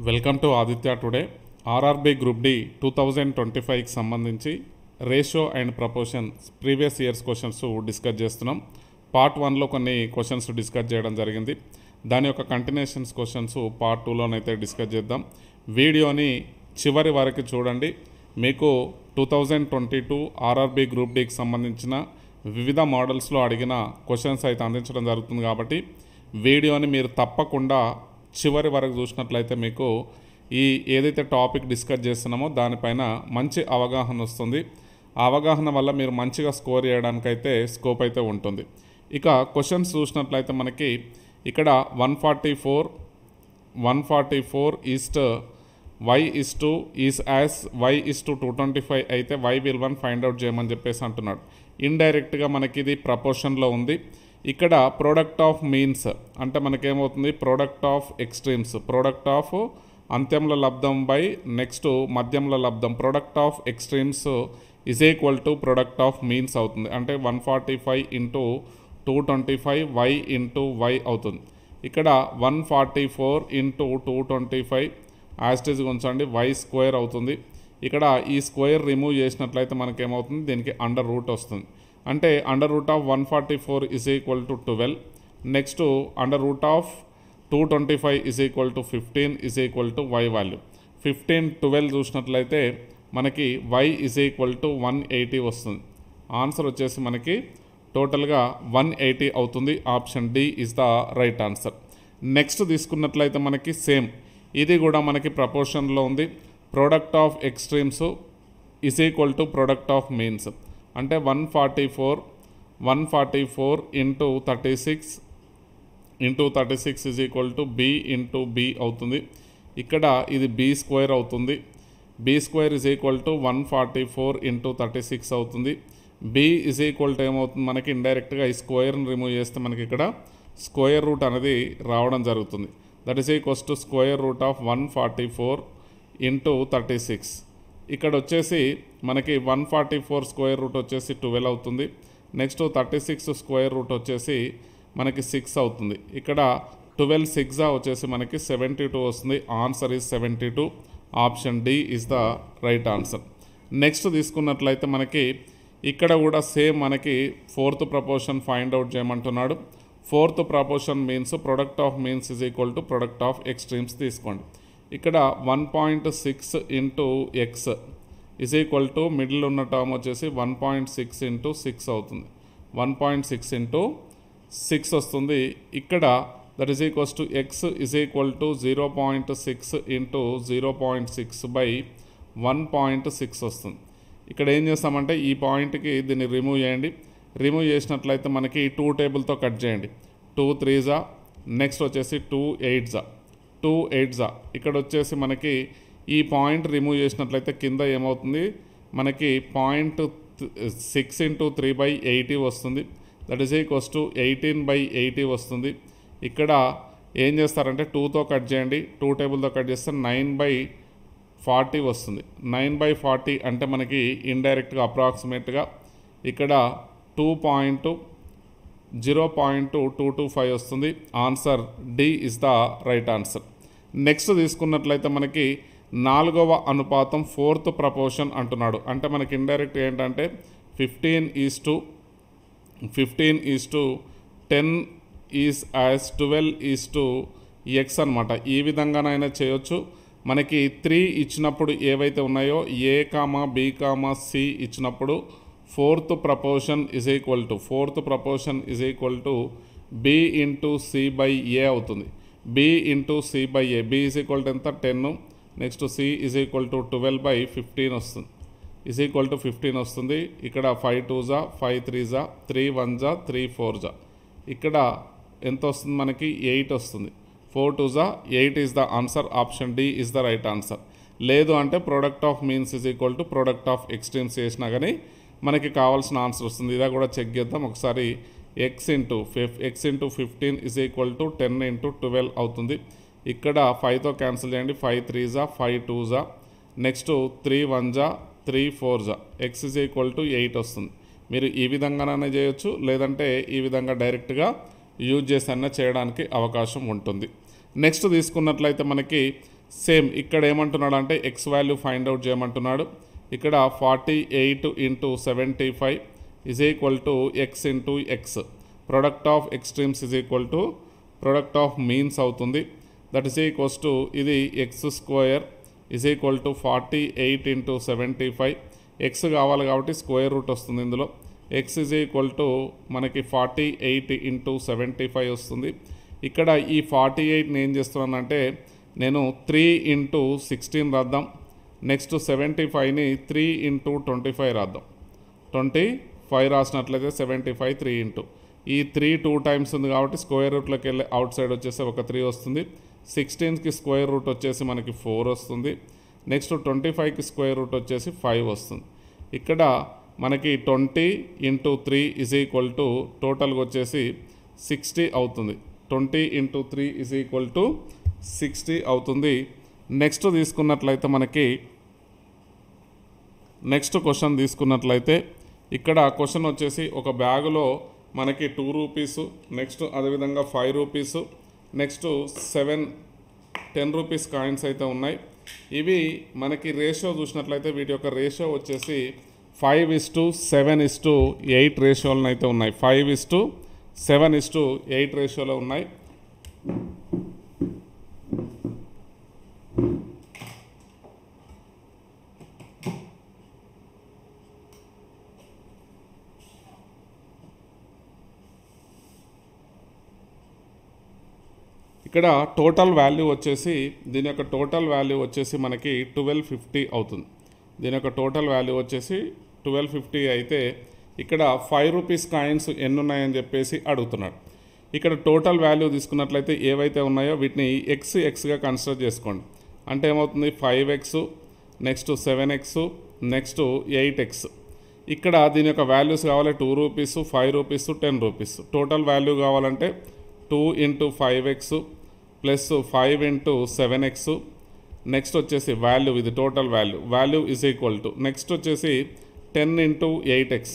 Welcome to Aditya today. RRB group D 2025కి సంబంధించి ratio and proportions previous years questions discuss చేస్తున్నాం. Part 1లో కొన్ని క్వశ్చన్స్ డిస్కస్ చేయడం జరిగింది. దాని యొక్క కంటిన్యూషన్స్ క్వశ్చన్స్ పార్ట్ 2లోనైతే డిస్కస్ చేద్దాం. వీడియోని చివరి వరకు చూడండి. మీకు 2022 ఆర్ఆర్బి గ్రూప్ డికి సంబంధించిన వివిధ మోడల్స్లో అడిగిన క్వశ్చన్స్ అయితే అందించడం జరుగుతుంది. కాబట్టి వీడియోని మీరు తప్పకుండా చివరి వరకు చూసినట్లయితే మీకు ఈ ఏదైతే టాపిక్ డిస్కస్ చేస్తున్నామో దానిపైన మంచి అవగాహన వస్తుంది. ఆ అవగాహన వల్ల మీరు మంచిగా స్కోర్ చేయడానికైతే స్కోప్ అయితే ఉంటుంది. ఇక క్వశ్చన్స్ చూసినట్లయితే మనకి ఇక్కడ 144 east y is to is as y is to 225 అయితే y విలువను ఫైండ్ అవుట్ చేయమని చెప్పేసి అంటున్నాడు. ఇండైరెక్ట్గా మనకి ఇది ప్రపోర్షన్లో ఉంది. ఇక్కడ ప్రోడక్ట్ ఆఫ్ మీన్స్ అంటే మనకేమవుతుంది, product of extremes, product of అంత్యంలో లబ్ధం బై నెక్స్ట్ మధ్యంలో లబ్ధం, product of extremes is equal to product of means అవుతుంది. అంటే 145 ఇంటూ 225 y ఇంటూ y అవుతుంది. ఇక్కడ 144 ఇంటూ 225 యాస్టేజ్ ఉంచండి, y స్క్వేర్ అవుతుంది. ఇక్కడ ఈ స్క్వేర్ రిమూవ్ చేసినట్లయితే మనకేమవుతుంది, దీనికి అండర్ రూట్ వస్తుంది. అంటే under root of 144 is equal to 12. Next under root of 225 is equal to 15 is equal to y value. 15 12 చూసినట్లయితే మనకి y ఈజ్ ఈక్వల్ టు 180 వస్తుంది. ఆన్సర్ వచ్చేసి మనకి టోటల్గా 180 అవుతుంది. Option D is the right answer. Next తీసుకున్నట్లయితే మనకి సేమ్ ఇది కూడా మనకి ప్రపోర్షన్లో ఉంది. Product of extremes is equal to product of means. అంటే 144 into 36 is equal to B into B అవుతుంది. ఇక్కడ ఇది బి స్క్వేర్ అవుతుంది. B square is equal to 144 into 36 అవుతుంది. బి ఈజ్ ఈక్వల్ టు ఏమవుతుంది, మనకి ఇండైరెక్ట్గా ఈ స్క్వేర్ని రిమూవ్ చేస్తే మనకి ఇక్కడ స్క్వేర్ రూట్ అనేది రావడం జరుగుతుంది. That is equals to square root of 144 into 36. ఇక్కడ వచ్చేసి మనకి 144 స్క్వేర్ రూట్ వచ్చేసి 12 అవుతుంది. నెక్స్ట్ 36 స్క్వేర్ రూట్ వచ్చేసి మనకి 6 అవుతుంది. ఇక్కడ 12 6 వచ్చేసి మనకి 72 వస్తుంది. Answer is 72. Option D is the right answer. Next తీసుకున్నట్లయితే మనకి ఇక్కడ కూడా సేమ్ మనకి ఫోర్త్ ప్రపోర్షన్ ఫైండ్ అవుట్ చేయమంటున్నాడు. Fourth proportion means product of means is equal to product of extremes తీసుకోండి. ఇక్కడ 1.6 into x is equal to middle ఉన్న term వచ్చేసి 1.6 ఇంటూ 6 అవుతుంది. 1.6 ఇంటూ 6 వస్తుంది. ఇక్కడ that is equals to X is equal to 0.6 into 0.6 by 1.6 వస్తుంది. ఇక్కడ ఏం చేస్తామంటే ఈ పాయింట్కి దీన్ని రిమూవ్ చేయండి. రిమూవ్ చేసినట్లయితే మనకి 2 టేబుల్తో కట్ చేయండి. 2 3 నెక్స్ట్ వచ్చేసి 2 8 ఇక్కడ వచ్చేసి మనకి ఈ పాయింట్ రిమూవ్ చేసినట్లయితే కింద ఏమవుతుంది, మనకి 0.6 ఇంటూ 3/80 వస్తుంది. దట్ ఈస్ ఈక్వల్స్ టు 18/80 వస్తుంది. ఇక్కడ ఏం చేస్తారంటే 2తో కట్ చేయండి. 2 టేబుల్తో కట్ చేస్తే 9/40 వస్తుంది. 9/40 అంటే మనకి ఇండైరెక్ట్గా అప్రాక్సిమేట్గా ఇక్కడ 0.225 వస్తుంది. Answer D is the right answer. Next తీసుకున్నట్లయితే మనకి 4వ అనుపాతం ఫోర్త్ ప్రపోర్షన్ అంటున్నాడు. అంటే మనకి ఇండైరెక్ట్ ఏంటంటే 15 is to 10 is as 12 is to x అనమాట. ఈ విధంగానైనా చేయొచ్చు. మనకి 3 ఇచ్చినప్పుడు ఏవైతే ఉన్నాయో a comma b comma c ఇచ్చినప్పుడు fourth proportion is equal to B into c by a అవుతుంది. B into c by a, b is equal to ఎంత 10, next c is equal to 12/15 వస్తుంది. ఈజ్ ఈక్వల్ టు 15 వస్తుంది. ఇక్కడ 5 2 5 3 3 1 3 4 ఇక్కడ ఎంత వస్తుంది, మనకి 8 వస్తుంది. 4 2 8 is the answer. Option D is the right answer. లేదు అంటే product of means is equal to product of extremes చేసినా కానీ మనకి కావాల్సిన ఆన్సర్ వస్తుంది. ఇదా కూడా చెక్ చేద్దాం ఒకసారి. X into 15 is equal to 10 into 12 అవుతుంది. ఇక్కడ 5తో క్యాన్సిల్ చేయండి. 5 3 5 2 next 3 1 3 4 X is equal to 8 వస్తుంది. మీరు ఈ విధంగానే చేయొచ్చు, లేదంటే ఈ విధంగా డైరెక్ట్గా యూజ్ చేసి చేయడానికి అవకాశం ఉంటుంది. నెక్స్ట్ తీసుకున్నట్లయితే మనకి సేమ్ ఇక్కడ ఏమంటున్నాడు అంటే ఎక్స్ వాల్యూ ఫైండ్ అవుట్ చేయమంటున్నాడు. ఇక్కడ 48 × 75 is equal to X into X. Product of extremes is equal to product of means అవుతుంది. దట్ ఈస్ ఈక్వల్స్ టు ఇది X square is equal to 48 × 75. X కావాలి కాబట్టి స్క్వేర్ రూట్ వస్తుంది ఇందులో. X is equal to మనకి 48 × 75 వస్తుంది. ఇక్కడ ఈ 48ని ఏం చేస్తున్నానంటే నేను 3 × 16 రాద్దాం. నెక్స్ట్ 75ని 3 × 25 రాద్దాం. 25 రాసినట్లయితే 75 3 × ఈ 3 2 టైమ్స్ ఉంది కాబట్టి స్క్వేర్ రూట్లోకి వెళ్ళి అవుట్ సైడ్ వచ్చేసి ఒక 3 వస్తుంది. 16కి స్క్వేర్ రూట్ వచ్చేసి మనకి 4 వస్తుంది. నెక్స్ట్ 25కి స్క్వేర్ రూట్ వచ్చేసి 5 వస్తుంది. ఇక్కడ మనకి 20 × 3 ఈజ్ ఈక్వల్ టు టోటల్గా వచ్చేసి 60 అవుతుంది. 20 × 3 ఈజ్ ఈక్వల్ టు 60 అవుతుంది. నెక్స్ట్ తీసుకున్నట్లయితే మనకి నెక్స్ట్ క్వశ్చన్ తీసుకున్నట్లయితే ఇక్కడ క్వశ్చన్ వచ్చేసి ఒక బ్యాగులో మనకి 2 రూపీస్, నెక్స్ట్ అదేవిధంగా 5 రూపీస్, నెక్స్ట్ 10 రూపీస్ కాయిన్స్ అయితే ఉన్నాయి. ఇవి మనకి రేషియో చూసినట్లయితే వీటి యొక్క రేషియో వచ్చేసి 5:7:8 రేషియోలను అయితే ఉన్నాయి. 5:7:8 రేషియోలో ఉన్నాయి. ఇక్కడ టోటల్ వాల్యూ వచ్చేసి దీని యొక్క టోటల్ వాల్యూ వచ్చేసి మనకి 1250 అవుతుంది. దీని యొక్క టోటల్ వాల్యూ వచ్చేసి 1250 అయితే ఇక్కడ 5 రూపీస్ కాయిన్స్ ఎన్ని ఉన్నాయని చెప్పేసి అడుగుతున్నాడు. ఇక్కడ టోటల్ వాల్యూ తీసుకున్నట్లయితే ఏవైతే ఉన్నాయో వీటిని ఎక్స్గా కన్సిడర్ చేసుకోండి. అంటే ఏమవుతుంది 5x, next 7x, next 8x. ఇక్కడ దీని యొక్క వాల్యూస్ కావాలి 2 rupees, 5 rupees, 10 rupees. Total value కావాలంటే 2 × 5x ప్లస్ 5 × 7x. నెక్స్ట్ వచ్చేసి వాల్యూ ఇది total value is equal to next వచ్చేసి 10 × 8x.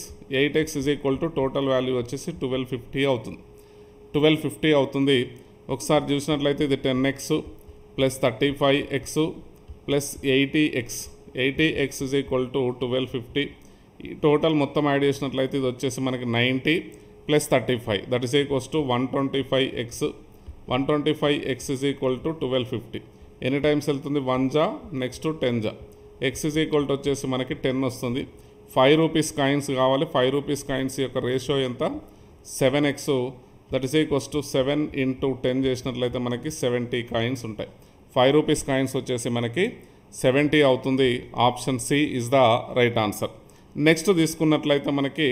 8x is equal to total value వచ్చేసి 1250 అవుతుంది. 1250 అవుతుంది. ఒకసారి చూసినట్లయితే ఇది 10x plus 35x plus 80x. 80x is equal to 1250. ఈ టోటల్ మొత్తం యాడ్ చేసినట్లయితే ఇది వచ్చేసి మనకి 90 plus 35 that is equals to 125x. 125x is equal to 1250. ఎన్ని టైమ్స్ వెళ్తుంది 1 జా నెక్స్ట్ 10 జా. ఎక్స్ ఈజ్ ఈక్వల్ టు వచ్చేసి మనకి 10 వస్తుంది. 5 రూపీస్ కాయిన్స్ కావాలి. 5 రూపీస్ కాయిన్స్ యొక్క రేషియో ఎంత 7x. That is equals to 7 × 10 చేసినట్లయితే మనకి 70 కాయిన్స్ ఉంటాయి. 5 రూపీస్ కాయిన్స్ వచ్చేసి మనకి 70 అవుతుంది. Option C is the right answer. Next తీసుకున్నట్లయితే మనకి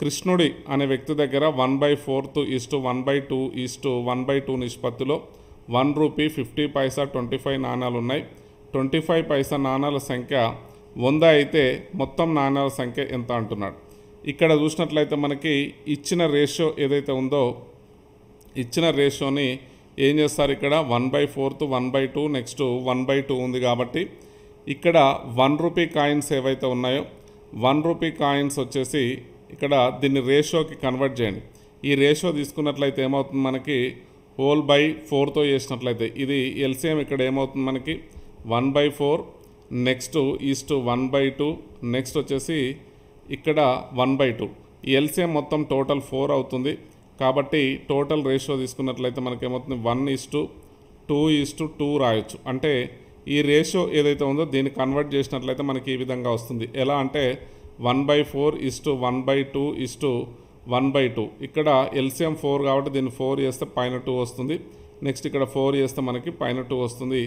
కృష్ణుడి అనే వ్యక్తి దగ్గర 1/4:1/2:1/2 నిష్పత్తిలో 1 రూపీ 50 పైసా 25 నాణాలు ఉన్నాయి. 25 పైసా నాణాల సంఖ్య 100 అయితే మొత్తం నాణాల సంఖ్య ఎంత అంటున్నాడు. ఇక్కడ చూసినట్లయితే మనకి ఇచ్చిన రేషియో ఏదైతే ఉందో ఇచ్చిన రేషియోని ఏం చేస్తారు ఇక్కడ 1/4:1/2 నెక్స్ట్ 1/2 ఉంది కాబట్టి ఇక్కడ 1 రూపీ కాయిన్స్ ఏవైతే ఉన్నాయో 1 రూపీ కాయిన్స్ వచ్చేసి ఇక్కడ దీన్ని రేషియోకి కన్వర్ట్ చేయండి. ఈ రేషియో తీసుకున్నట్లయితే ఏమవుతుంది మనకి హోల్ బై 4తో చేసినట్లయితే ఇది ఎల్సిఎం ఇక్కడ ఏమవుతుంది మనకి 1/4 నెక్స్ట్ ఈస్ట్ 1/2 నెక్స్ట్ వచ్చేసి ఇక్కడ 1/2. ఈ ఎల్సిఎం మొత్తం టోటల్ 4 అవుతుంది. కాబట్టి టోటల్ రేషియో తీసుకున్నట్లయితే మనకి ఏమవుతుంది 1:2:2 రాయొచ్చు. అంటే ఈ రేషియో ఏదైతే ఉందో దీన్ని కన్వర్ట్ చేసినట్లయితే మనకి ఈ విధంగా వస్తుంది. ఎలా అంటే 1/4:1/2:1/2. ఇక్కడ ఎల్సిఎం 4 కాబట్టి దీన్ని 4 చేస్తే పైన 2 వస్తుంది. నెక్స్ట్ ఇక్కడ 4 చేస్తే మనకి పైన 2 వస్తుంది.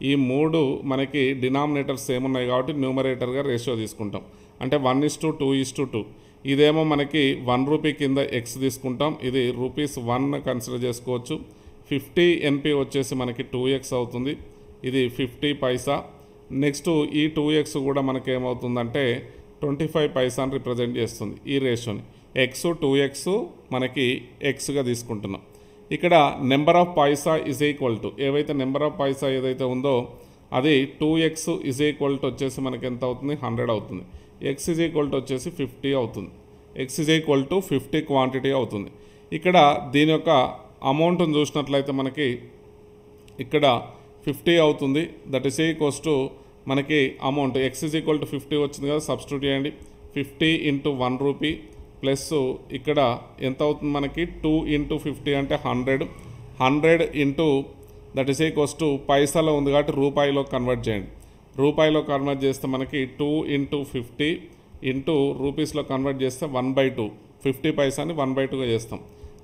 ఈ 3 మనకి డినామినేటర్స్ సేమ్ ఉన్నాయి కాబట్టి న్యూమరేటర్గా రేషియో తీసుకుంటాం. అంటే 1:2:2. ఇదేమో మనకి 1 రూపీ కింద ఎక్స్ తీసుకుంటాం. ఇది ₹1 కన్సిడర్ చేసుకోవచ్చు. 50 NP వచ్చేసి మనకి 2x అవుతుంది. ఇది 50 పైసా. నెక్స్ట్ ఈ 2x కూడా మనకి ఏమవుతుందంటే 25 పైసాని రిప్రజెంట్ చేస్తుంది. ఈ రేషియోని x 2x మనకి ఎక్స్గా తీసుకుంటున్నాం. ఇక్కడ number of Paisa is equal to ఏవైతే నెంబర్ ఆఫ్ పైసా ఏదైతే ఉందో అది 2x ఈజ్ ఈక్వల్ టు వచ్చేసి మనకి ఎంత అవుతుంది 100 అవుతుంది. x ఈజ్ ఈక్వల్ టు వచ్చేసి 50 అవుతుంది. x is equal to 50 quantity అవుతుంది. ఇక్కడ దీని యొక్క అమౌంట్ని చూసినట్లయితే మనకి ఇక్కడ 50 అవుతుంది. దట్ ఈస్ ఈక్వల్స్ టు మనకి amount X is equal to 50 వచ్చింది కదా, సబ్స్టిట్యూట్ చేయండి. 50 ఇంటూ 1 రూపీ ప్లస్ ఇక్కడ ఎంత అవుతుంది మనకి 2 ఇంటూ 50 అంటే 100. 100 into that is equals to పైసాలో ఉంది కాబట్టి రూపాయిలో కన్వర్ట్ చేయండి. రూపాయిలో కన్వర్ట్ చేస్తే మనకి 2 ఇంటూ 50 ఇంటూ రూపీస్లో కన్వర్ట్ చేస్తే 1/2. 50 పైసాని 1/2గా చేస్తాం.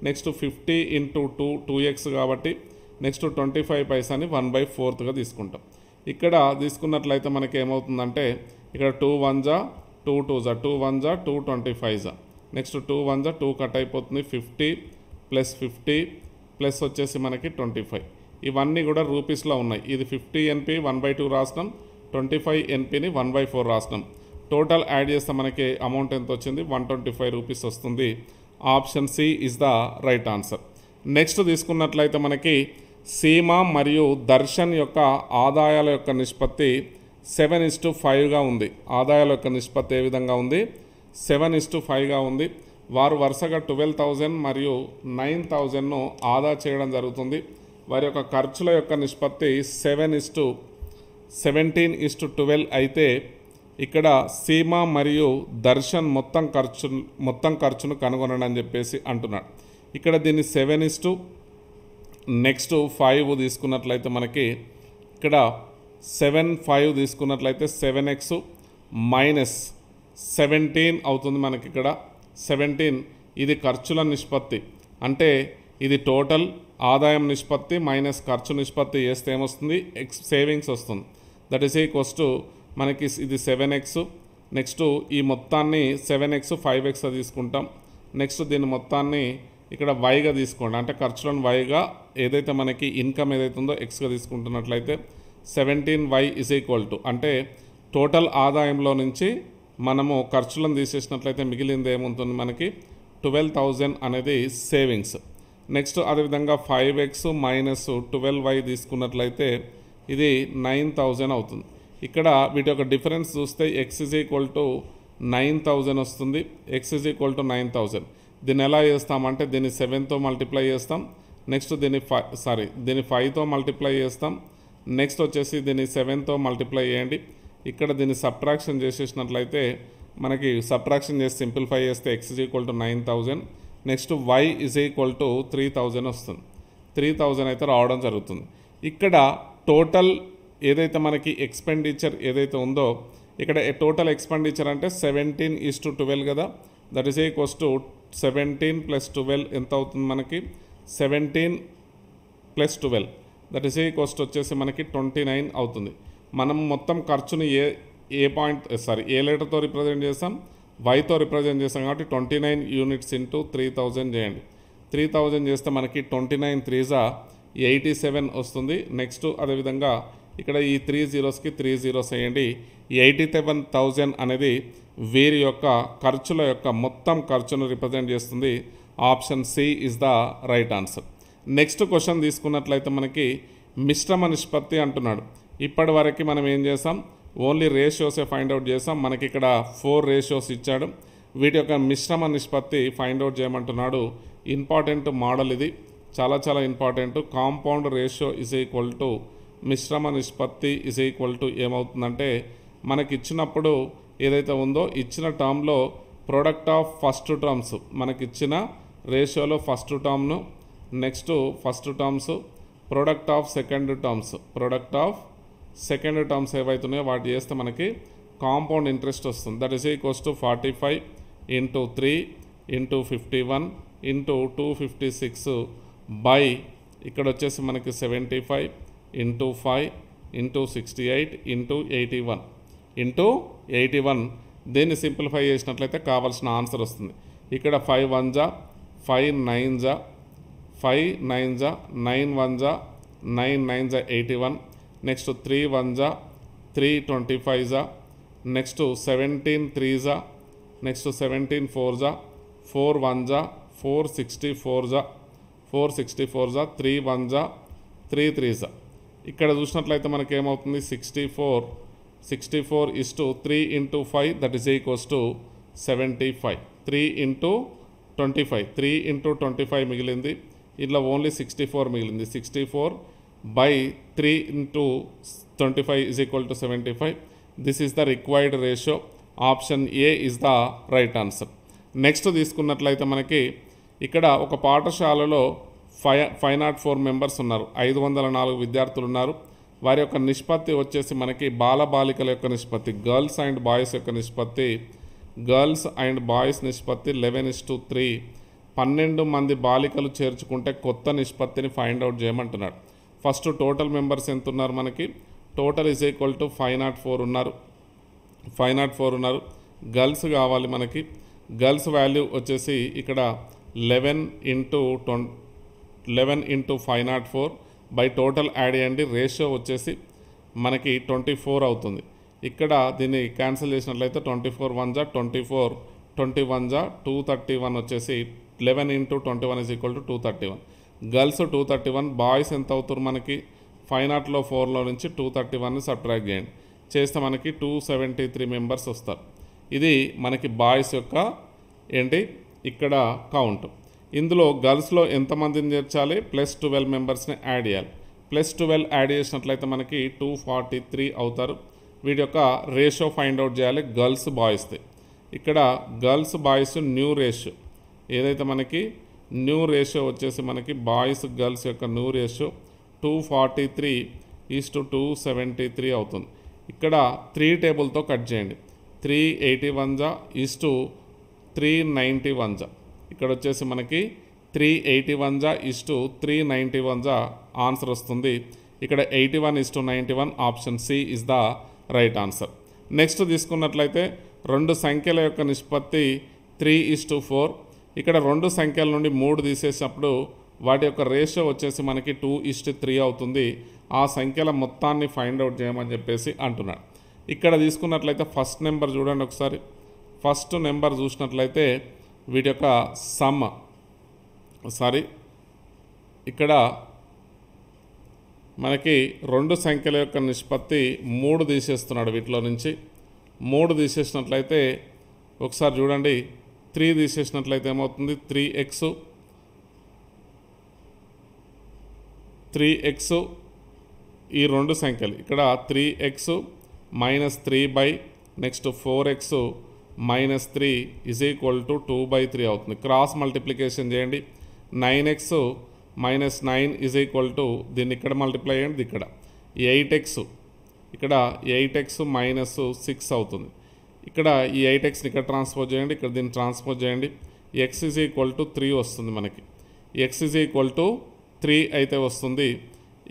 నెక్స్ట్ 50 ఇంటూ 2x కాబట్టి నెక్స్ట్ 25 పైసాని 1/4గా తీసుకుంటాం. ఇక్కడ తీసుకున్నట్లయితే మనకి ఏమవుతుందంటే ఇక్కడ 2 1 జా 2 2 జా 2 1 జా 2 25 జా నెక్స్ట్ 2 1 జా 2 కట్ అయిపోతుంది. 50 ప్లస్ 50 ప్లస్ వచ్చేసి మనకి 25. ఇవన్నీ కూడా రూపీస్లో ఉన్నాయి. ఇది 50 NP 1/2 రాసినాం, 25 NPని 1/4 రాసినాం. టోటల్ యాడ్ చేస్తే మనకి అమౌంట్ ఎంత వచ్చింది 125 రూపీస్ వస్తుంది. Option C is the right answer. Next తీసుకున్నట్లయితే మనకి సీమ మరియు దర్శన్ యొక్క ఆదాయాల యొక్క నిష్పత్తి 7:5గా ఉంది. ఆదాయాల యొక్క నిష్పత్తి ఏ విధంగా ఉంది 7:5గా ఉంది. వారు వరుసగా 12,000 మరియు 9,000ను ఆదా చేయడం జరుగుతుంది. వారి యొక్క ఖర్చుల యొక్క నిష్పత్తి 17:12 అయితే ఇక్కడ సీమ మరియు దర్శన్ మొత్తం ఖర్చును కనుగొనండి అని చెప్పేసి అంటున్నాడు. ఇక్కడ దీన్ని 7 నెక్స్ట్ 5 తీసుకున్నట్లయితే మనకి ఇక్కడ 7 5 తీసుకున్నట్లయితే 7x మైనస్ 17 అవుతుంది. మనకి ఇక్కడ 17 ఇది ఖర్చుల నిష్పత్తి, అంటే ఇది టోటల్ ఆదాయం నిష్పత్తి మైనస్ ఖర్చు నిష్పత్తి చేస్తే ఏమొస్తుంది సేవింగ్స్ వస్తుంది. దట్ ఈస్ ఈక్వల్స్ టు మనకి ఇది 7x. నెక్స్ట్ ఈ మొత్తాన్ని 7x 5x తీసుకుంటాం. నెక్స్ట్ దీని మొత్తాన్ని ఇక్కడ వైగా తీసుకోండి, అంటే ఖర్చులను వైగా ఏదైతే మనకి ఇన్కమ్ ఏదైతే ఉందో ఎక్స్గా తీసుకుంటున్నట్లయితే 17y ఇజ్ ఈక్వల్ టు అంటే టోటల్ ఆదాయంలో నుంచి మనము ఖర్చులను తీసేసినట్లయితే మిగిలింది ఏముంటుంది మనకి 12,000 అనేది సేవింగ్స్. నెక్స్ట్ అదేవిధంగా 5x మైనస్ 12y తీసుకున్నట్లయితే ఇది 9,000 అవుతుంది. ఇక్కడ వీటి యొక్క డిఫరెన్స్ చూస్తే ఎక్స్ ఈజ్ ఈక్వల్ టు 9,000 వస్తుంది. X is equal to 9,000. దీన్ని ఎలా చేస్తామంటే దీన్ని 7తో మల్టిప్లై చేస్తాం. నెక్స్ట్ దీన్ని 5తో మల్టిప్లై చేస్తాం. నెక్స్ట్ వచ్చేసి దీన్ని 7తో మల్టిప్లై చేయండి. ఇక్కడ దీన్ని సబ్ట్రాక్షన్ చేసేసినట్లయితే మనకి సబ్ట్రాక్షన్ చేసి సింప్లిఫై చేస్తే X is equal to 9,000. Next Y is equal to 3,000 వస్తుంది. 3,000 అయితే రావడం జరుగుతుంది. ఇక్కడ టోటల్ ఏదైతే మనకి ఎక్స్పెండిచర్ ఏదైతే ఉందో ఇక్కడ టోటల్ ఎక్స్పెండిచర్ అంటే 17:12 కదా. దట్ ఈస్ ఈక్వల్స్ టు 17 + 12 ఎంత అవుతుంది మనకి 17 + 12 దట్ ఈస్ ఈక్వల్స్ టు వచ్చేసి మనకి 29 అవుతుంది. మనం మొత్తం ఖర్చుని ఏ లెటర్తో రిప్రజెంట్ చేస్తాం వైతో రిప్రజెంట్ చేస్తాం కాబట్టి 29 యూనిట్స్ ఇంటూ 3,000 చేయండి. 3,000 చేస్తే మనకి 29 3s 87 వస్తుంది. నెక్స్ట్ అదేవిధంగా ఇక్కడ ఈ 3 zeros-కి 3 zeros వేయండి. 87,000 అనేది వీరి యొక్క ఖర్చుల యొక్క మొత్తం ఖర్చును రిప్రజెంట్ చేస్తుంది. Option C is the right answer. Next question తీసుకున్నట్లయితే మనకి మిశ్రమ నిష్పత్తి అంటున్నాడు. ఇప్పటి వరకు మనం ఏం చేసాం ఓన్లీ రేషియోసే ఫైండ్ అవుట్ చేసాం. మనకి ఇక్కడ 4 రేషియోస్ ఇచ్చాడు. వీటి యొక్క మిశ్రమ నిష్పత్తి ఫైండ్ అవుట్ చేయమంటున్నాడు. ఇంపార్టెంట్ మోడల్ ఇది, చాలా చాలా important. Compound ratio is equal to మిశ్రమ నిష్పత్తి ఇజ్ ఈక్వల్ టు ఏమవుతుందంటే మనకి ఇచ్చినప్పుడు ఏదైతే ఉందో ఇచ్చిన టర్మ్లో ప్రోడక్ట్ ఆఫ్ ఫస్ట్ టర్మ్స్ మనకి ఇచ్చిన రేషియోలో ఫస్ట్ టర్మ్ను next first terms product of second terms ఏవైతున్నాయో వాటి చేస్తే మనకి కాంపౌండ్ ఇంట్రెస్ట్ వస్తుంది. That is equals to 45 × 3 × 51 × 256 by ఇక్కడ వచ్చేసి మనకి 75 × 5 × 68 × 81 దీన్ని సింప్లిఫై చేసినట్లయితే కావాల్సిన ఆన్సర్ వస్తుంది. ఇక్కడ 5 1 5 9 5 9 9 1 9 9 81 నెక్స్ట్ 3 1 3 25 నెక్స్ట్ 17 3 నెక్స్ట్ 17 4 4 1 4 64 4 64 3 1 3 3 ఇక్కడ చూసినట్లయితే మనకి ఏమవుతుంది 64 is to 3 × 5 that is equals to 75. 3 × 25 3 × 25 మిగిలింది. ఇట్లా ఓన్లీ 64 మిగిలింది. 64 by 3 into 25 is equal to 75. This is the required ratio. Option A is the right answer. Next తీసుకున్నట్లయితే మనకి ఇక్కడ ఒక పాఠశాలలో 504 మెంబర్స్ ఉన్నారు, 504 విద్యార్థులు ఉన్నారు. వారి యొక్క నిష్పత్తి వచ్చేసి మనకి బాలబాలికల యొక్క నిష్పత్తి, గర్ల్స్ అండ్ బాయ్స్ యొక్క నిష్పత్తి, గర్ల్స్ అండ్ బాయ్స్ నిష్పత్తి 11:3. 12 మంది బాలికలు చేర్చుకుంటే కొత్త నిష్పత్తిని ఫైండ్ అవుట్ చేయమంటున్నాడు. ఫస్ట్ టోటల్ మెంబర్స్ ఎంత ఉన్నారు మనకి, టోటల్ ఈజ్ ఈక్వల్ టు 504 ఉన్నారు, 504 ఉన్నారు. గర్ల్స్ కావాలి మనకి, గర్ల్స్ వాల్యూ వచ్చేసి ఇక్కడ 11 into 504 బై టోటల్ యాడ్ చేయండి. రేషియో వచ్చేసి మనకి 24 అవుతుంది. ఇక్కడ దీన్ని క్యాన్సిల్ చేసినట్లయితే 24 1 జా 24, 21 జా 231 వచ్చేసి 11 into 21 is equal to 231. Girls 231, boys ఎంత అవుతారు మనకి 504లో 4లో నుంచి 231ని సబ్ట్రాక్ట్ చేయండి, చేస్తే మనకి 273 మెంబర్స్ వస్తారు. ఇది మనకి బాయ్స్ యొక్క ఏంటి ఇక్కడ కౌంట్. ఇందులో గర్ల్స్లో ఎంతమందిని చేర్చాలి, +12 మెంబర్స్ని యాడ్ చేయాలి. +12 యాడ్ చేసినట్లయితే మనకి 243 అవుతారు. వీటి యొక్క రేషియో ఫైండ్ అవుట్ చేయాలి గర్ల్స్ బాయ్స్ది. ఇక్కడ గర్ల్స్ బాయ్స్ న్యూ రేషియో ఏదైతే మనకి న్యూ రేషియో వచ్చేసి మనకి బాయ్స్ గర్ల్స్ యొక్క న్యూ రేషియో 243:273 అవుతుంది. ఇక్కడ 3 టేబుల్తో కట్ చేయండి. 381 జా 391 జా, ఇక్కడ వచ్చేసి మనకి 381 జా 391 జా ఆన్సర్ వస్తుంది. ఇక్కడ 81:91 option C is the right answer. Next తీసుకున్నట్లయితే 2 సంఖ్యల యొక్క నిష్పత్తి 3:4. ఇక్కడ 2 సంఖ్యల నుండి 3 తీసేసినప్పుడు వాటి యొక్క రేషియో వచ్చేసి మనకి 2:3 అవుతుంది. ఆ సంఖ్యల మొత్తాన్ని ఫైండ్ అవుట్ చేయమని చెప్పేసి అంటున్నాడు. ఇక్కడ తీసుకున్నట్లయితే ఫస్ట్ నెంబర్ చూడండి ఒకసారి. ఫస్ట్ నెంబర్ చూసినట్లయితే వీటి యొక్క సమ్ ఇక్కడ మనకి 2 సంఖ్యల యొక్క నిష్పత్తి 3 తీసేస్తున్నాడు. వీటిలో నుంచి 3 తీసేసినట్లయితే ఒకసారి చూడండి, 3 తీసేసినట్లయితే ఏమవుతుంది 3x ఈ 2 సంఖ్యలు ఇక్కడ 3x -3 next 4x -3 is equal to 2/3 అవుతుంది. క్రాస్ మల్టిప్లికేషన్ చేయండి. 9x -9 is equal to దీన్ని ఇక్కడ మల్టిప్లై చేయండి, ఇక్కడ 8x ఇక్కడ 8x -6 అవుతుంది. ఇక్కడ ఈ 8xని ఇక్కడ ట్రాన్స్పోజ్ చేయండి, ఇక్కడ దీన్ని ట్రాన్స్పోజ్ చేయండి. x is equal to 3 వస్తుంది మనకి. x is equal to 3 అయితే వస్తుంది.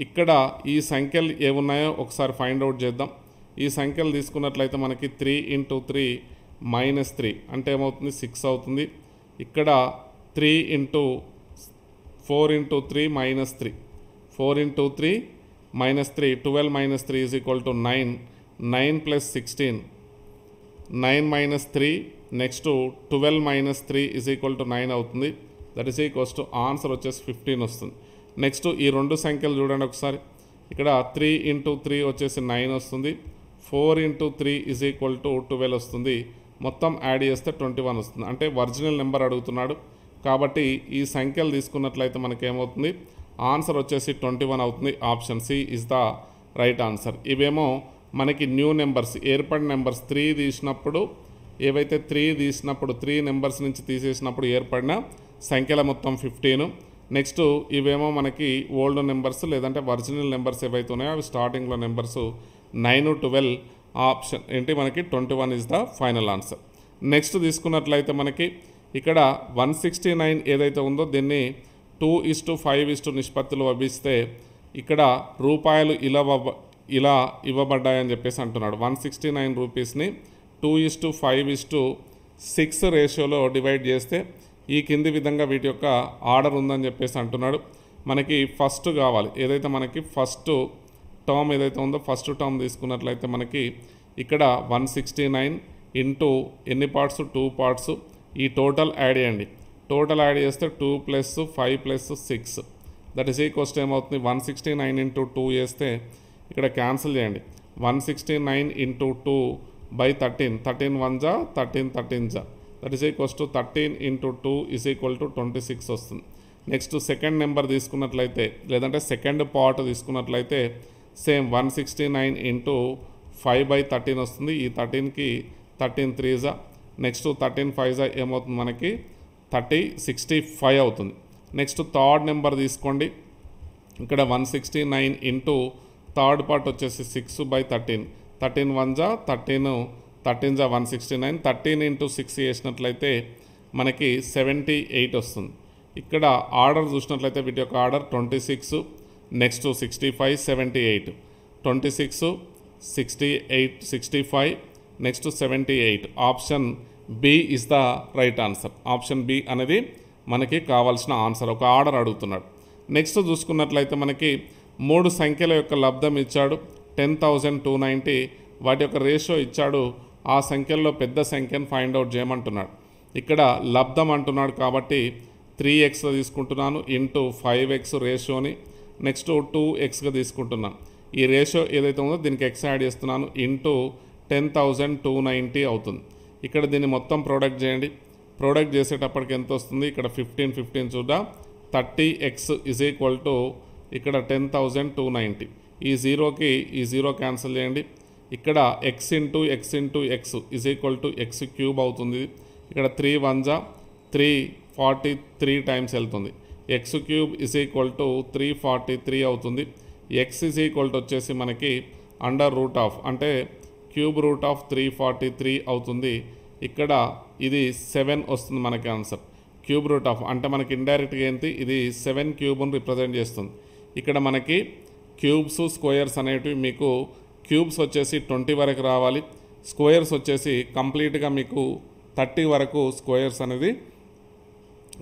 ఇక్కడ ఈ సంఖ్యలు ఏమున్నాయో ఒకసారి ఫైండ్ అవుట్ చేద్దాం. ఈ సంఖ్యలు తీసుకున్నట్లయితే మనకి 3 into 3 -3 అంటే ఏమవుతుంది 6 అవుతుంది. ఇక్కడ 3 into 4 into 3 -3, 4 into 3 -3, 12 -3 is equal to 9, 9 + 16, 9 - 3 next 12 - 3 is equal to 9 అవుతుంది. That is equals to answer వచ్చేసి 15 వస్తుంది. నెక్స్ట్ ఈ 2 సంఖ్యలు చూడండి ఒకసారి. ఇక్కడ 3 into 3 వచ్చేసి 9 వస్తుంది. 4 into 3 is equal to 12 వస్తుంది. మొత్తం యాడ్ చేస్తే 21 వస్తుంది. అంటే ఒరిజినల్ నెంబర్ అడుగుతున్నాడు కాబట్టి ఈ సంఖ్యలు తీసుకున్నట్లయితే మనకేమవుతుంది ఆన్సర్ వచ్చేసి 21 అవుతుంది. Option C is the right answer. ఇవేమో మనకి న్యూ నెంబర్స్, ఏర్పడిన నెంబర్స్. 3 తీసినప్పుడు ఏవైతే 3 తీసినప్పుడు 3 నెంబర్స్ నుంచి తీసేసినప్పుడు ఏర్పడిన సంఖ్యల మొత్తం 15. నెక్స్ట్ ఇవేమో మనకి ఓల్డ్ నెంబర్స్ లేదంటే ఒరిజినల్ నెంబర్స్ ఏవైతే ఉన్నాయో అవి స్టార్టింగ్లో నెంబర్స్ 9, 12. ఆప్షన్ ఏంటి మనకి 21 is the final answer. Next తీసుకున్నట్లయితే మనకి ఇక్కడ 169 ఏదైతే ఉందో దీన్ని 2:5 నిష్పత్తిలో విభజిస్తే ఇక్కడ రూపాయలు ఇలా ఇవ్వబడ్డాయని చెప్పేసి అంటున్నాడు. 169 రూపీస్ని 2:5:6 రేషియోలో డివైడ్ చేస్తే ఈ కింది విధంగా వీటి యొక్క ఆర్డర్ ఉందని చెప్పేసి అంటున్నాడు. మనకి ఫస్ట్ కావాలి, ఏదైతే మనకి ఫస్ట్ టర్మ్ ఏదైతే ఉందో ఫస్ట్ టర్మ్ తీసుకున్నట్లయితే మనకి ఇక్కడ 169 ఇంటూ ఎన్ని పార్ట్స్ 2 పార్ట్స్. ఈ టోటల్ యాడ్ చేయండి. టోటల్ యాడ్ చేస్తే 2 + 5 + 6 దట్ ఈస్ ఈక్వల్స్ టు ఏమవుతుంది 169 ఇంటూ 2 చేస్తే ఇక్కడ క్యాన్సిల్ చేయండి. 169 ఇంటూ 2 బై 13, 13 1 జా 13 13 జా that is equals to 13 into 2 is equal to 26 వస్తుంది. నెక్స్ట్ సెకండ్ నెంబర్ తీసుకున్నట్లయితే లేదంటే సెకండ్ పార్ట్ తీసుకున్నట్లయితే సేమ్ 169 ఇంటూ 5/13 వస్తుంది. ఈ 13కి 13 3 నెక్స్ట్ 13 5 ఏమవుతుంది మనకి 65 అవుతుంది. నెక్స్ట్ థర్డ్ నెంబర్ తీసుకోండి. ఇక్కడ 169 ఇంటూ థర్డ్ పార్ట్ వచ్చేసి 6/13 13 1 13 13 169 13 ఇంటూ 6 చేసినట్లయితే మనకి 78 వస్తుంది. ఇక్కడ ఆర్డర్ చూసినట్లయితే వీటి యొక్క order 26 next 65 78 26 68 65 next 78 option B is the right answer. Option B అనేది మనకి కావాల్సిన ఆన్సర్. ఒక ఆర్డర్ అడుగుతున్నాడు. నెక్స్ట్ చూసుకున్నట్లయితే మనకి 3 సంఖ్యల యొక్క లబ్ధం ఇచ్చాడు 10,290. వాటి యొక్క రేషియో ఇచ్చాడు. ఆ సంఖ్యల్లో పెద్ద సంఖ్యను ఫైండ్ అవుట్ చేయమంటున్నాడు. ఇక్కడ లబ్ధం అంటున్నాడు కాబట్టి 3x తీసుకుంటున్నాను ఇంటూ 5x రేషియోని నెక్స్ట్ 2xగా తీసుకుంటున్నాను. ఈ రేషియో ఏదైతే ఉందో దీనికి x యాడ్ చేస్తున్నాను ఇంటూ 10,290 అవుతుంది. ఇక్కడ దీన్ని మొత్తం ప్రోడక్ట్ చేయండి. ప్రోడక్ట్ చేసేటప్పటికి ఎంత వస్తుంది? ఇక్కడ 15 చూద్దాం. 30x ఇజ్ ఈక్వల్ టు ఇక్కడ 10,290. ఈ జీరోకి ఈ జీరో క్యాన్సిల్ చేయండి. ఇక్కడ x into x into x is equal to x cube అవుతుంది. ఇక్కడ 3 1 343 టైమ్స్ వెళ్తుంది. x cube is equal to 343 అవుతుంది. x ఇజ్ ఈక్వల్ టు వచ్చేసి మనకి అండర్ రూట్ ఆఫ్ అంటే క్యూబ్ రూట్ ఆఫ్ 343 అవుతుంది. ఇక్కడ ఇది 7 వస్తుంది మనకి ఆన్సర్. క్యూబ్ రూట్ ఆఫ్ అంటే మనకి ఇండైరెక్ట్గా ఏంటి ఇది 7 క్యూబ్ను రిప్రజెంట్ చేస్తుంది. ఇక్కడ మనకి క్యూబ్స్ స్క్వేర్స్ అనేటివి మీకు క్యూబ్స్ వచ్చేసి 20 వరకు రావాలి. స్క్వేర్స్ వచ్చేసి కంప్లీట్గా మీకు 30 వరకు స్క్వేర్స్ అనేది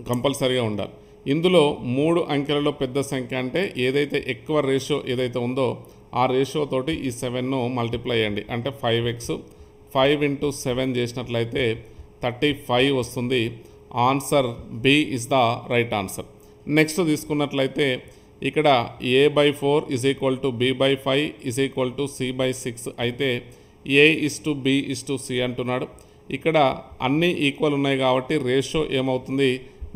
కంపల్సరీగా ఉండాలి. ఇందులో 3 అంకెలలో పెద్ద సంఖ్య అంటే ఏదైతే ఎక్కువ రేషియో ఏదైతే ఉందో ఆ రేషియో తోటి ఈ 7ను మల్టిప్లై చేయండి. అంటే 5x 5 ఇంటూ 7 చేసినట్లయితే 35 వస్తుంది. Answer B is the right answer. Next తీసుకున్నట్లయితే ఇక్కడ a/4 is equal to b/5 is equal to c/6 అయితే a:b:c అంటున్నాడు. ఇక్కడ అన్నీ ఈక్వల్ ఉన్నాయి కాబట్టి రేషియో ఏమవుతుంది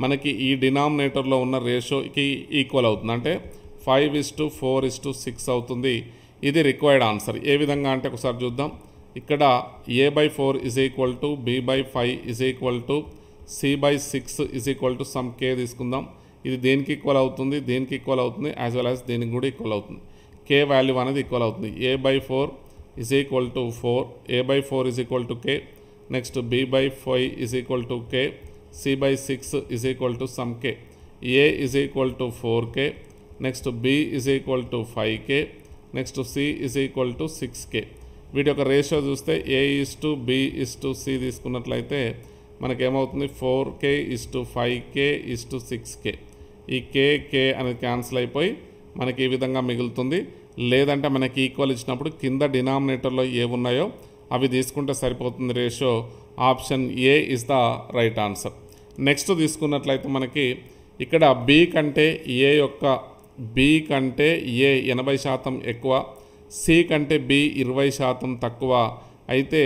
మనకి ఈ డినామినేటర్లో ఉన్న రేషియోకి ఈక్వల్ అవుతుంది. అంటే 5:4:6 అవుతుంది. ఇది రిక్వైర్డ్ ఆన్సర్. ఏ విధంగా అంటే ఒకసారి చూద్దాం. ఇక్కడ a/4 is equal to b/5 is equal to c/6 is equal to some k తీసుకుందాం. ఇది దేనికి ఈక్వల్ అవుతుంది? దీనికి ఈక్వల్ అవుతుంది. యాజ్ వెల్ యాజ్ దీనికి కూడా ఈక్వల్ అవుతుంది. k వాల్యూ అనేది ఈక్వల్ అవుతుంది. a/4 is equal to 4 a/4 is equal to k next b/5 is equal to k c/6 is equal to some k a is equal to 4k next b is equal to 5k next c is equal to 6k. వీటి యొక్క ratio చూస్తే a:b:c తీసుకున్నట్లయితే మనకేమవుతుంది 4k:5k:6k. ఈ k అనేది cancel అయిపోయి మనకి ఈ విధంగా మిగులుతుంది. లేదంటే మనకి ఈక్వల్ ఇచ్చినప్పుడు కింద డినామినేటర్లో ఏమున్నాయో అవి తీసుకుంటే సరిపోతుంది ratio. Option A is the right answer. Next తీసుకున్నట్లయితే మనకి ఇక్కడ బి కంటే ఏ 80% ఎక్కువ, సి కంటే బి 20% తక్కువ అయితే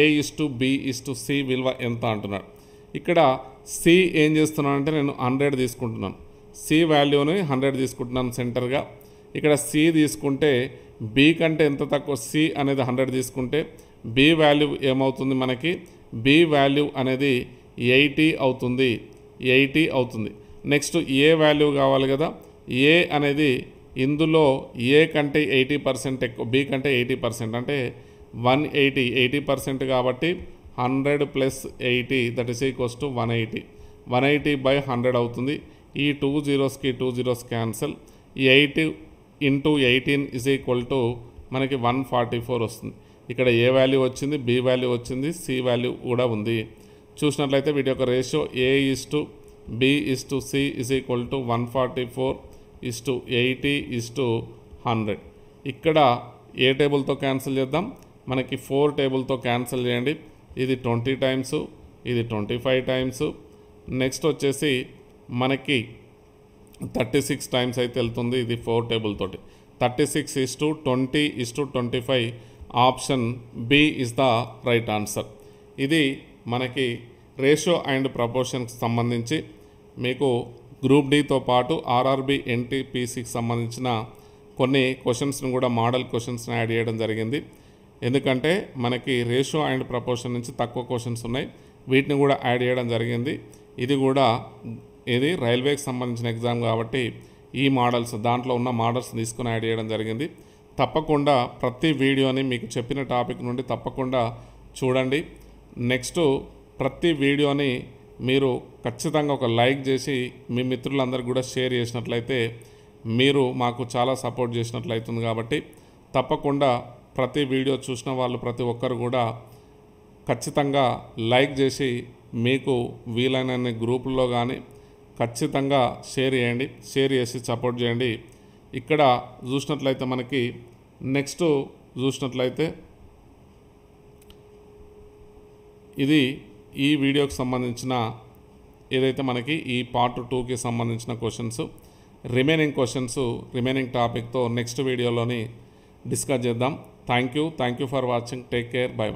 a:b:c విలువ ఎంత అంటున్నాడు. ఇక్కడ సి ఏం చేస్తున్నానంటే నేను 100 తీసుకుంటున్నాను. సి వాల్యూని 100 తీసుకుంటున్నాను సెంటర్గా. ఇక్కడ సి తీసుకుంటే బి కంటే ఎంత తక్కువ సి అనేది 100 తీసుకుంటే బి వాల్యూ ఏమవుతుంది మనకి బి వాల్యూ అనేది 80 అవుతుంది. 80 అవుతుంది. నెక్స్ట్ ఏ వాల్యూ కావాలి కదా. ఏ అనేది ఇందులో ఏ కంటే 80% ఎక్కువ, బి కంటే 80% అంటే 180 80% కాబట్టి 100 + 80 దట్ ఈస్ ఈక్వల్స్ టు 180. 180/100 అవుతుంది. ఈ 2 zeros కి 2 zeros క్యాన్సల్. ఈ 8 ఇంటూ 18 ఇజ్ ఈక్వల్ టు మనకి 144 వస్తుంది. ఇక్కడ ఏ వాల్యూ వచ్చింది, బి వాల్యూ వచ్చింది, సి వాల్యూ కూడా ఉంది. చూసినట్లయితే వీటి యొక్క ratio a:b:c is equal to 144:80:100. ఇక్కడ ఏ టేబుల్తో క్యాన్సిల్ చేద్దాం. మనకి 4 టేబుల్తో క్యాన్సిల్ చేయండి. ఇది 20 టైమ్స్, ఇది 25 టైమ్స్, నెక్స్ట్ వచ్చేసి మనకి 36 టైమ్స్ అయితే వెళ్తుంది. ఇది 4 టేబుల్ తోటి 36:20:25. Option B is the right answer. ఇది మనకి రేషియో అండ్ ప్రపోర్షన్కి సంబంధించి మీకు గ్రూప్ డితో పాటు ఆర్ఆర్బి ఎన్టీపీసీకి సంబంధించిన కొన్ని క్వశ్చన్స్ని కూడా మోడల్ క్వశ్చన్స్ని యాడ్ చేయడం జరిగింది. ఎందుకంటే మనకి రేషియో అండ్ ప్రపోర్షన్ నుంచి తక్కువ క్వశ్చన్స్ ఉన్నాయి, వీటిని కూడా యాడ్ చేయడం జరిగింది. ఇది కూడా రైల్వేకి సంబంధించిన ఎగ్జామ్ కాబట్టి ఈ మోడల్స్ దాంట్లో ఉన్న మోడల్స్ తీసుకుని యాడ్ చేయడం జరిగింది. తప్పకుండా ప్రతి వీడియోని మీకు చెప్పిన టాపిక్ నుండి తప్పకుండా చూడండి. నెక్స్ట్ ప్రతి వీడియోని మీరు ఖచ్చితంగా ఒక లైక్ చేసి మీ మిత్రులందరికీ కూడా షేర్ చేసినట్లయితే మీరు మాకు చాలా సపోర్ట్ చేసినట్లయితుంది. కాబట్టి తప్పకుండా ప్రతి వీడియో చూసిన వాళ్ళు ప్రతి ఒక్కరు కూడా ఖచ్చితంగా లైక్ చేసి మీకు వీలైన గ్రూపుల్లో కానీ ఖచ్చితంగా షేర్ చేయండి, షేర్ చేసి సపోర్ట్ చేయండి. ఇక్కడ చూసినట్లయితే మనకి నెక్స్ట్ చూసినట్లయితే ఇది ఈ వీడియోకి సంబంధించిన ఏదైతే మనకి ఈ పార్ట్ 2కి సంబంధించిన క్వశ్చన్స్, రిమైనింగ్ టాపిక్తో నెక్స్ట్ వీడియోలోని డిస్కస్ చేద్దాం. Thank you for watching. Take care. By.